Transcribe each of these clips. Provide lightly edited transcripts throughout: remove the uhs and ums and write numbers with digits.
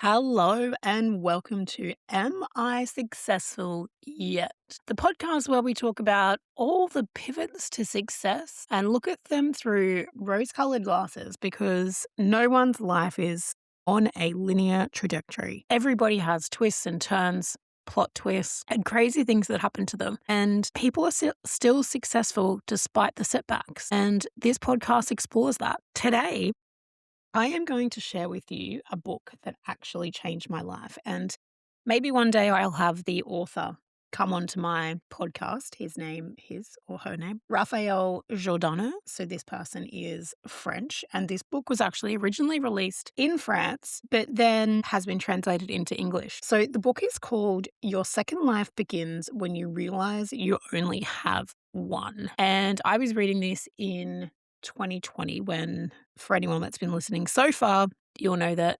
Hello and welcome to Am I Successful Yet? The podcast where we talk about all the pivots to success and look at them through rose colored glasses because no one's life is on a linear trajectory. Everybody has twists and turns, plot twists, and crazy things that happen to them. And people are still successful despite the setbacks. And this podcast explores that. Today, I am going to share with you a book that actually changed my life. And maybe one day I'll have the author come onto my podcast. His or her name, Raphael Giordano. So this person is French. And this book was actually originally released in France, but then has been translated into English. So the book is called Your Second Life Begins When You Realize You Only Have One. And I was reading this in 2020 when, for anyone that's been listening so far, you'll know that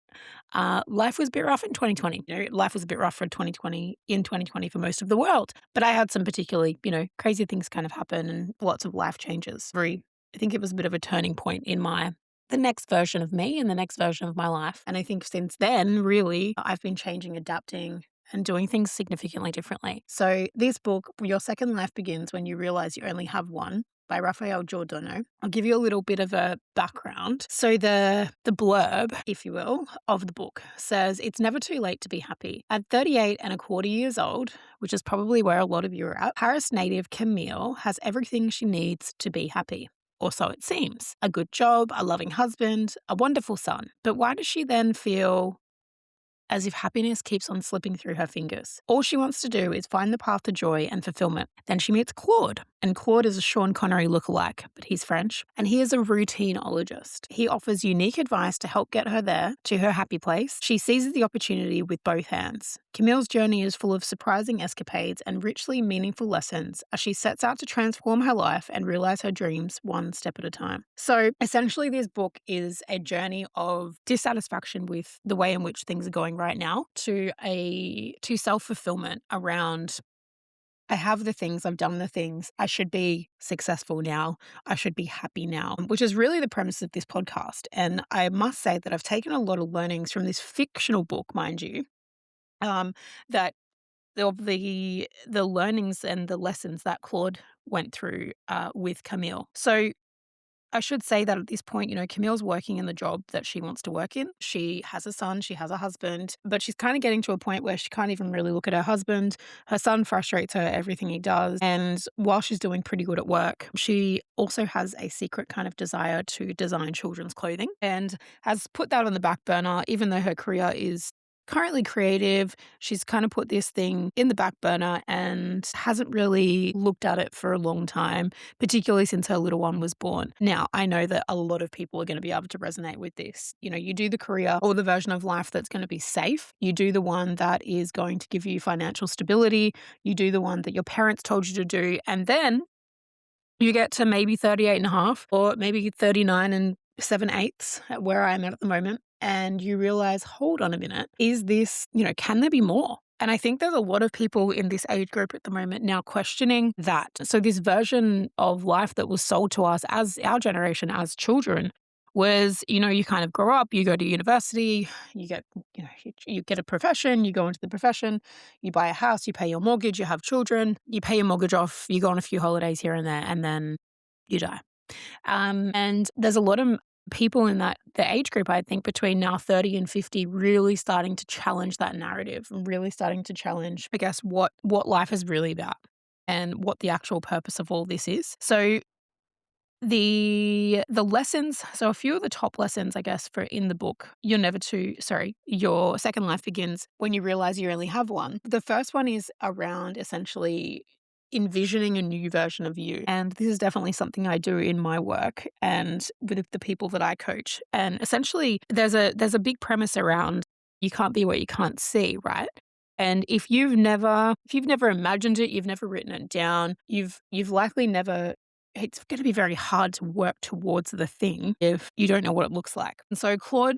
life was a bit rough in 2020. Life was a bit rough for 2020 for most of the world. But I had some particularly, crazy things kind of happen and lots of life changes. I think it was a bit of a turning point in the next version of me and the next version of my life. And I think since then, really, I've been changing, adapting, and doing things significantly differently. So this book, Your Second Life Begins When You Realize You Only Have One, by Raphael Giordano. I'll give you a little bit of a background. So the blurb, if you will, of the book says, it's never too late to be happy. At 38 and a quarter years old, which is probably where a lot of you are at, Paris native Camille has everything she needs to be happy. Or so it seems. A good job, a loving husband, a wonderful son. But why does she then feel as if happiness keeps on slipping through her fingers? All she wants to do is find the path to joy and fulfillment. Then she meets Claude. And Claude is a Sean Connery lookalike, but he's French. And he is a routineologist. He offers unique advice to help get her there to her happy place. She seizes the opportunity with both hands. Camille's journey is full of surprising escapades and richly meaningful lessons as she sets out to transform her life and realize her dreams one step at a time. So essentially, this book is a journey of dissatisfaction with the way in which things are going right now to self-fulfillment around, I have the things, I've done the things, I should be successful now, I should be happy now, which is really the premise of this podcast. And I must say that I've taken a lot of learnings from this fictional book, mind you, that of the learnings and the lessons that Claude went through with Camille. So I should say that at this point, Camille's working in the job that she wants to work in. She has a son, she has a husband, but she's kind of getting to a point where she can't even really look at her husband. Her son frustrates her, everything he does. And while she's doing pretty good at work, she also has a secret kind of desire to design children's clothing and has put that on the back burner, even though her career is currently creative. She's kind of put this thing in the back burner and hasn't really looked at it for a long time, particularly since her little one was born. Now, I know that a lot of people are going to be able to resonate with this. You do the career or the version of life that's going to be safe. You do the one that is going to give you financial stability. You do the one that your parents told you to do. And then you get to maybe 38 and a half or maybe 39 and 7/8 at where I'm at the moment. And you realize, hold on a minute, is this, can there be more? And I think there's a lot of people in this age group at the moment now questioning that. So this version of life that was sold to us as our generation, as children, was, you kind of grow up, you go to university, you get, you get a profession, you go into the profession, you buy a house, you pay your mortgage, you have children, you pay your mortgage off, you go on a few holidays here and there, and then you die. And there's a lot of people in the age group, I think, between now 30 and 50, really starting to challenge that narrative and really starting to challenge, I guess, what life is really about and what the actual purpose of all this is. So the lessons, so a few of the top lessons, I guess, for in the book, Your Second Life Begins When You Realize You Only Have One. The first one is around essentially envisioning a new version of you. And this is definitely something I do in my work and with the people that I coach. And essentially there's a big premise around you can't be what you can't see, right? And if you've never imagined it, you've never written it down, you've likely never, it's going to be very hard to work towards the thing if you don't know what it looks like. And so Claude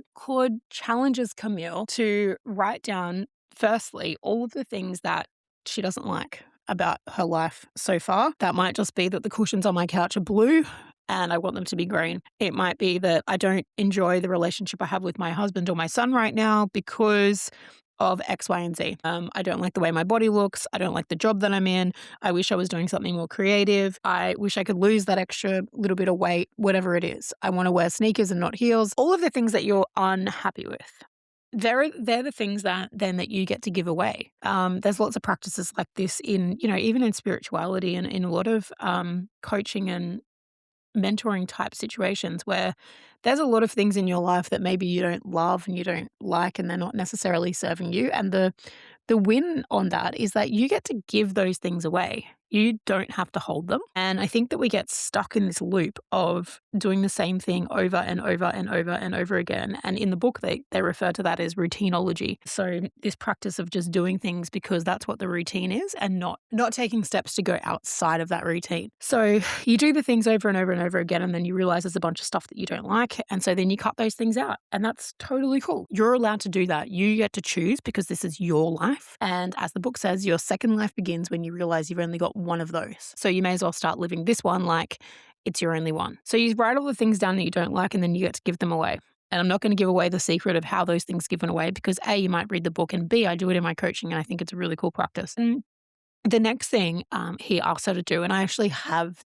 challenges Camille to write down, firstly, all of the things that she doesn't like about her life so far. That might just be that the cushions on my couch are blue and I want them to be green. It might be that I don't enjoy the relationship I have with my husband or my son right now because of X, Y, and Z. I don't like the way my body looks. I don't like the job that I'm in. I wish I was doing something more creative. I wish I could lose that extra little bit of weight, whatever it is. I want to wear sneakers and not heels. All of the things that you're unhappy with. They're the things that you get to give away. There's lots of practices like this in, even in spirituality and in a lot of coaching and mentoring type situations where there's a lot of things in your life that maybe you don't love and you don't like and they're not necessarily serving you. And the win on that is that you get to give those things away. You don't have to hold them. And I think that we get stuck in this loop of doing the same thing over and over and over and over again. And in the book, they refer to that as routine ology. So this practice of just doing things because that's what the routine is and not taking steps to go outside of that routine. So you do the things over and over and over again, and then you realize there's a bunch of stuff that you don't like. And so then you cut those things out. And that's totally cool. You're allowed to do that. You get to choose because this is your life. And as the book says, your second life begins when you realize you've only got one of those. So you may as well start living this one like it's your only one. So you write all the things down that you don't like and then you get to give them away. And I'm not going to give away the secret of how those things given away because A, you might read the book, and B, I do it in my coaching and I think it's a really cool practice. And the next thing he asks her to do, and I actually have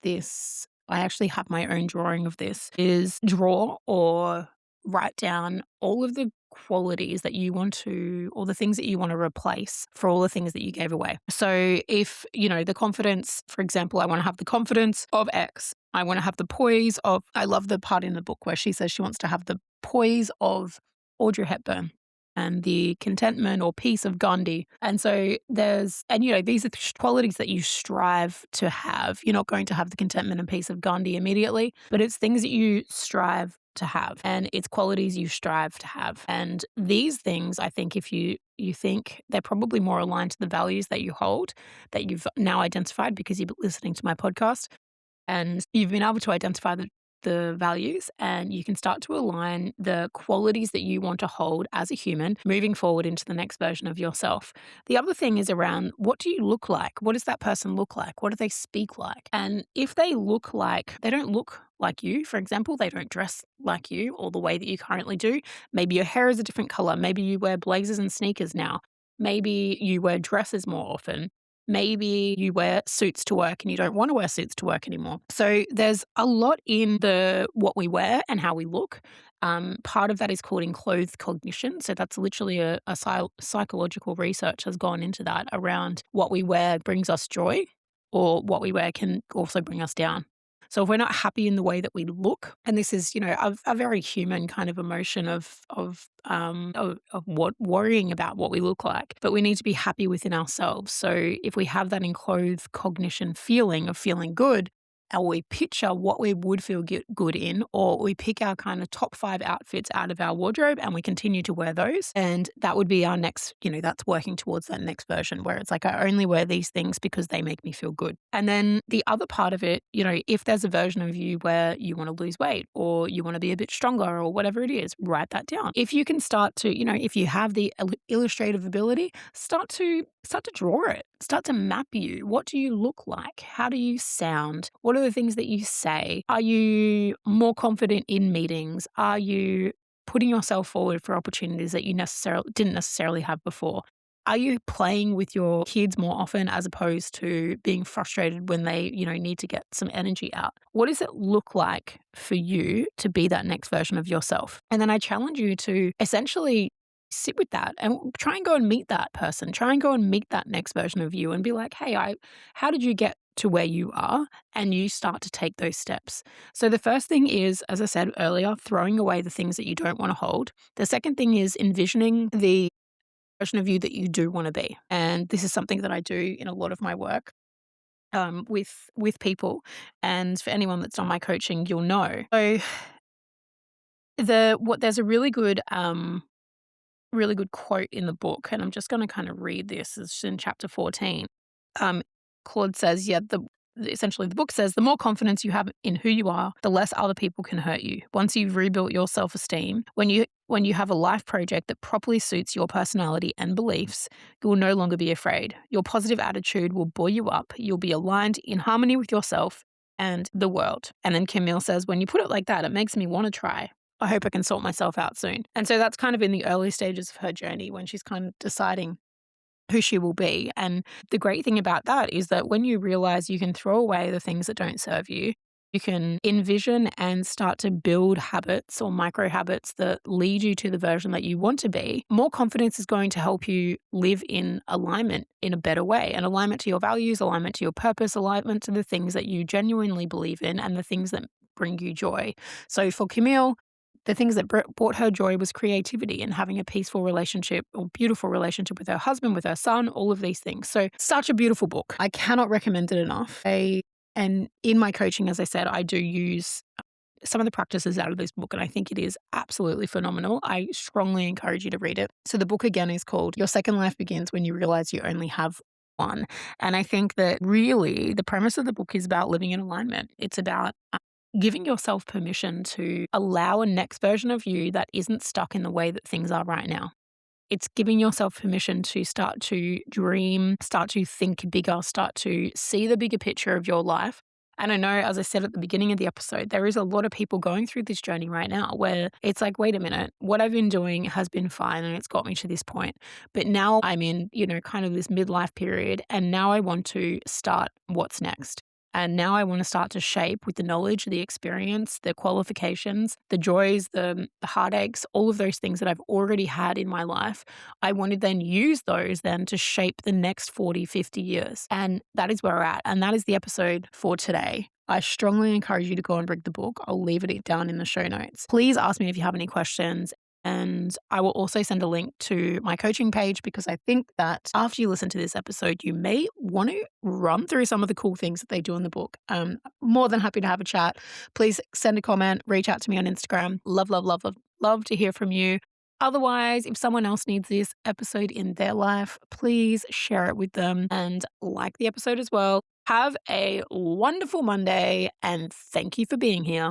my own drawing of this, is draw or write down all of the qualities that you want to, or the things that you want to replace for all the things that you gave away. So if, the confidence, for example, I want to have the confidence of X. I want to have the poise of, I love the part in the book where she says she wants to have the poise of Audrey Hepburn and the contentment or peace of Gandhi. And so these are qualities that you strive to have. You're not going to have the contentment and peace of Gandhi immediately, but it's things that you strive to have and it's qualities you strive to have. And these things, I think if you think they're probably more aligned to the values that you hold, that you've now identified because you've been listening to my podcast and you've been able to identify the values, and you can start to align the qualities that you want to hold as a human moving forward into the next version of yourself. The other thing is around, what do you look like? What does that person look like? What do they speak like? And if they don't look like you, for example, they don't dress like you or the way that you currently do. Maybe your hair is a different color. Maybe you wear blazers and sneakers now. Maybe you wear dresses more often. Maybe you wear suits to work and you don't want to wear suits to work anymore. So there's a lot in what we wear and how we look. Part of that is called enclothed cognition. So that's literally a psychological research has gone into that around what we wear brings us joy or what we wear can also bring us down. So if we're not happy in the way that we look, and this is, a very human kind of emotion of what worrying about what we look like, but we need to be happy within ourselves. So if we have that enclosed cognition feeling of feeling good, or we picture what we would feel good in, or we pick our kind of top 5 outfits out of our wardrobe and we continue to wear those. And that would be our next, that's working towards that next version where it's like, I only wear these things because they make me feel good. And then the other part of it, if there's a version of you where you want to lose weight or you want to be a bit stronger or whatever it is, write that down. If you can start to, if you have the illustrative ability, start to draw it. Start to map you. What do you look like? How do you sound? What are the things that you say? Are you more confident in meetings? Are you putting yourself forward for opportunities that you didn't necessarily have before? Are you playing with your kids more often as opposed to being frustrated when they, need to get some energy out? What does it look like for you to be that next version of yourself? And then I challenge you to essentially sit with that and try and go and meet that person. Try and go and meet that next version of you and be like, hey, how did you get to where you are? And you start to take those steps. So the first thing is, as I said earlier, throwing away the things that you don't want to hold. The second thing is envisioning the version of you that you do want to be. And this is something that I do in a lot of my work with people. And for anyone that's done my coaching, you'll know. So there's a really good quote in the book, and I'm just going to kind of read this. It's in chapter 14. Claude says, essentially the book says, the more confidence you have in who you are, the less other people can hurt you. Once you've rebuilt your self-esteem, when you have a life project that properly suits your personality and beliefs, you will no longer be afraid. Your positive attitude will buoy you up. You'll be aligned in harmony with yourself, and the world. And then Camille says, when you put it like that, it makes me want to try. I hope I can sort myself out soon. And so that's kind of in the early stages of her journey when she's kind of deciding who she will be. And the great thing about that is that when you realize you can throw away the things that don't serve you, you can envision and start to build habits or micro habits that lead you to the version that you want to be. More confidence is going to help you live in alignment in a better way, and alignment to your values, alignment to your purpose, alignment to the things that you genuinely believe in and the things that bring you joy. So for Camille, the things that brought her joy was creativity and having a peaceful relationship or beautiful relationship with her husband, with her son, all of these things. So such a beautiful book. I cannot recommend it enough. And in my coaching, as I said, I do use some of the practices out of this book, and I think it is absolutely phenomenal. I strongly encourage you to read it. So the book again is called Your Second Life Begins When You Realize You Only Have One. And I think that really the premise of the book is about living in alignment. It's about giving yourself permission to allow a next version of you that isn't stuck in the way that things are right now. It's giving yourself permission to start to dream, start to think bigger, start to see the bigger picture of your life. And I know, as I said at the beginning of the episode, there is a lot of people going through this journey right now where it's like, wait a minute, what I've been doing has been fine and it's got me to this point. But now I'm in, kind of this midlife period, and now I want to start what's next. And now I want to start to shape with the knowledge, the experience, the qualifications, the joys, the heartaches, all of those things that I've already had in my life. I want to then use those then to shape the next 40, 50 years. And that is where we're at. And that is the episode for today. I strongly encourage you to go and read the book. I'll leave it down in the show notes. Please ask me if you have any questions. And I will also send a link to my coaching page, because I think that after you listen to this episode, you may want to run through some of the cool things that they do in the book. More than happy to have a chat. Please send a comment, reach out to me on Instagram. Love, love, love, love, love to hear from you. Otherwise, if someone else needs this episode in their life, please share it with them and like the episode as well. Have a wonderful Monday, and thank you for being here.